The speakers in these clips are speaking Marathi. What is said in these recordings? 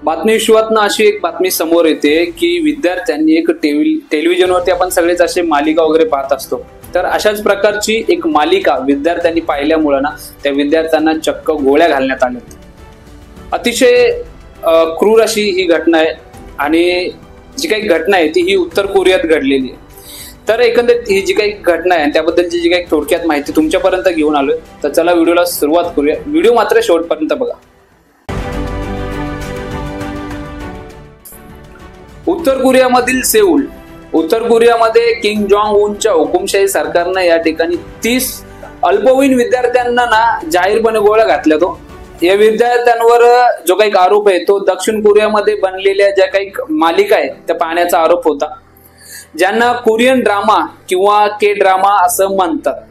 बातमी विश्वातनं अशी एक बातमी समोर येते की विद्यार्थ्यांनी एक टेलिव्हिजनवरती आपण सगळेच असे मालिका वगैरे पाहत असतो, तर अशाच प्रकारची एक मालिका विद्यार्थ्यांनी पाहिल्यामुळे ना त्या विद्यार्थ्यांना चक्क गोळ्या घालण्यात आल्या। अतिशय क्रूर अशी ही घटना आहे आणि जी काही घटना आहे ती ही उत्तर कोरियात घडलेली आहे। तर एकंदरीत ही जी काही घटना आहे त्याबद्दलची जी काही थोडक्यात माहिती तुमच्यापर्यंत घेऊन आलोय, तर चला व्हिडिओला सुरुवात करूया। व्हिडिओ मात्र शेवटपर्यंत बघा। उत्तर कोरियामधील सेऊल। उत्तर कोरियामध्ये किम जोंग उनच्या हुकुमशाही सरकारनं या ठिकाणी 30 अल्पवयीन विद्यार्थ्यांना ना जाहीरपणे गोळ्या घातल्या। तो या विद्यार्थ्यांवर जो काही आरोप आहे तो दक्षिण कोरियामध्ये बनलेल्या ज्या काही मालिका आहेत त्या पाहण्याचा आरोप होता, ज्यांना कोरियन ड्रामा किंवा के ड्रामा असं म्हणतात।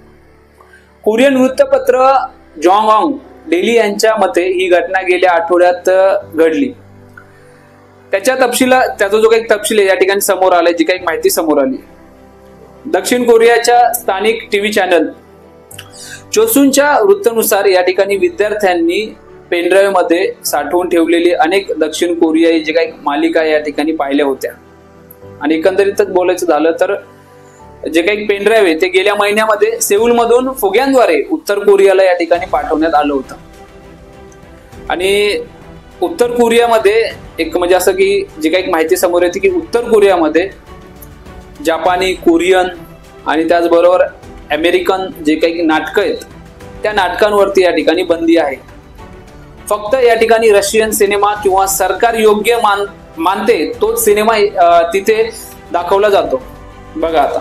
कोरियन वृत्तपत्र जोंगऑंग डेली यांच्या मते ही घटना गेल्या आठवड्यात घडली। त्याचा जो काही तपशील आहे या ठिकाणी समोर आलाय, जी काही माहिती समोर आली। दक्षिण कोरियाच्या स्थानिक टीव्ही चॅनल चोसूनच्या वृत्तानुसार या ठिकाणी विद्यार्थ्यांनी पेनड्राईव्ह मध्ये साठवून ठेवलेली अनेक दक्षिण कोरियाई जे काही मालिका या ठिकाणी पाहिल्या होत्या। आणि एकंदरीतच बोलायचं झालं तर जे काही पेनड्राईव्ह आहे ते गेल्या महिन्यामध्ये सेऊल मधून फुग्यांद्वारे उत्तर कोरियाला या ठिकाणी पाठवण्यात आलं होतं। आणि उत्तर कोरियामध्ये एक म्हणजे असं की जी काही माहिती समोर येते की उत्तर कोरियामध्ये जपानी, कोरियन आणि त्याचबरोबर अमेरिकन जे काही नाटकं आहेत त्या नाटकांवरती या ठिकाणी बंदी आहे। फक्त या ठिकाणी रशियन सिनेमा किंवा सरकार योग्य मानते तोच सिनेमा तिथे दाखवला जातो। बघा आता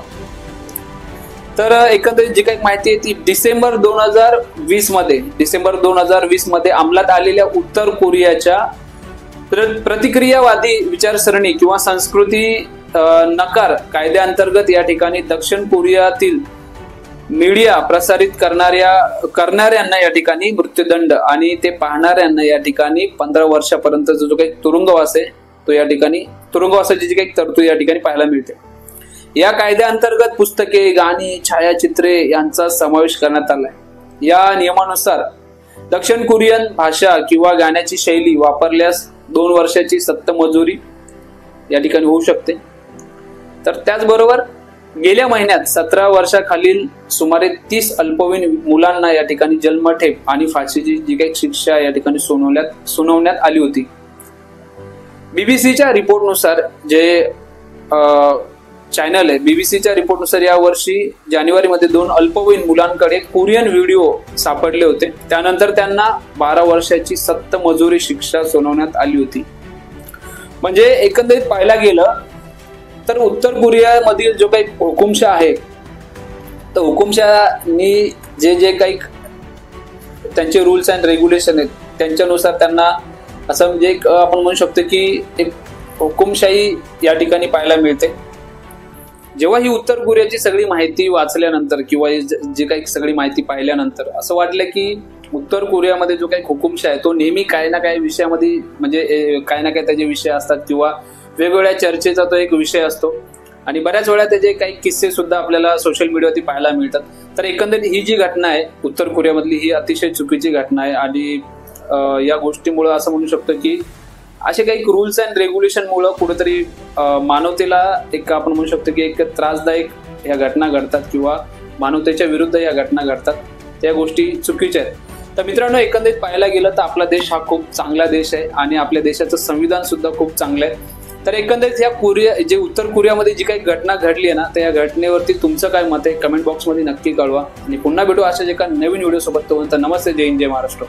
तर एकंदरीत जी काही माहिती आहे ती डिसेंबर 2020 मध्ये अंमलात आलेल्या उत्तर कोरियाच्या प्रतिक्रियावादी विचारसरणी किंवा संस्कृती नकार कायद्याअंतर्गत या ठिकाणी दक्षिण कोरियातील मीडिया प्रसारित करणाऱ्यांना या ठिकाणी मृत्यूदंड आणि ते पाहणाऱ्यांना या ठिकाणी 15 वर्षापर्यंत जो काही तुरुंगवास आहे तो या ठिकाणी तुरुंगवासाची जी काही तरतूद या ठिकाणी पाहायला मिळते। या कायद्याअंतर्गत पुस्तके, गाणी, छायाचित्रे यांचा समावेश करण्यात आलाय। या नियमानुसार दक्षिण कोरियन भाषा किंवा गाण्याची शैली वापरल्यास 2 वर्षाची सक्त मजुरी या ठिकाणी होऊ शकते। तर त्याचबरोबर गेल्या महिन्यात 17 वर्षाखालील सुमारे 30 अल्पवयीन मुलांना या ठिकाणी जन्मठेप आणि फाशीची जी काही शिक्षा या ठिकाणी सुनावण्यात आली होती। बीबीसीच्या रिपोर्टनुसार जे चॅनल आहे बीबीसीच्या रिपोर्टनुसार या वर्षी जानेवारीमध्ये 2 अल्पवयीन मुलांकडे कोरियन व्हिडिओ सापडले होते। त्यानंतर त्यांना 12 वर्षाची सक्त मजुरी शिक्षा सुनावण्यात आली होती। म्हणजे एकंदरीत पाहायला गेलं तर उत्तर कोरियामधील जो काही हुकुमशाह आहे तर हुकुमशाहनी जे काही त्यांचे रूल्स अँड रेग्युलेशन आहेत त्यांच्यानुसार त्यांना असं म्हणजे एक आपण म्हणू शकतो की एक हुकुमशाही या ठिकाणी पाहायला मिळते। जेव्हा ही उत्तर कोरियाची सगळी माहिती वाचल्यानंतर किंवा जी काही सगळी माहिती पाहिल्यानंतर असं वाटलं की उत्तर कोरियामध्ये जो काही हुकुमशाह आहे तो नेहमी काही ना काही विषयामध्ये म्हणजे काही ना काही त्याचे विषय असतात किंवा वेगवेगळ्या चर्चेचा तो एक विषय असतो आणि बऱ्याच वेळा त्याचे काही किस्से सुद्धा आपल्याला सोशल मीडियावरती पाहायला मिळतात। तर एकंदरीत ही जी घटना आहे उत्तर कोरियामधली ही अतिशय चुकीची घटना आहे आणि या गोष्टीमुळे असं म्हणू शकतो की असे काही रूल्स अँड रेग्युलेशन मुळे कुठेतरी मानवतेला एक आपण म्हणू शकतो की एक त्रासदायक ह्या घटना घडतात किंवा मानवतेच्या विरुद्ध या घटना घडतात, त्या गोष्टी चुकीच्या आहेत। तर मित्रांनो एकंदरीत पाहायला गेलं तर आपला देश हा खूप चांगला देश आहे आणि आपल्या देशाचं संविधान सुद्धा खूप चांगलं आहे। तर एकंदरीत जे उत्तर कोरियामध्ये जी काही घटना घडली आहे ना तर या घटनेवरती तुमचं काय मत आहे कमेंट बॉक्समध्ये नक्की कळवा आणि पुन्हा भेटू अशाच एका नवीन व्हिडिओ सोबत। तोपर्यंत नमस्ते, जय हिंद, जय महाराष्ट्र।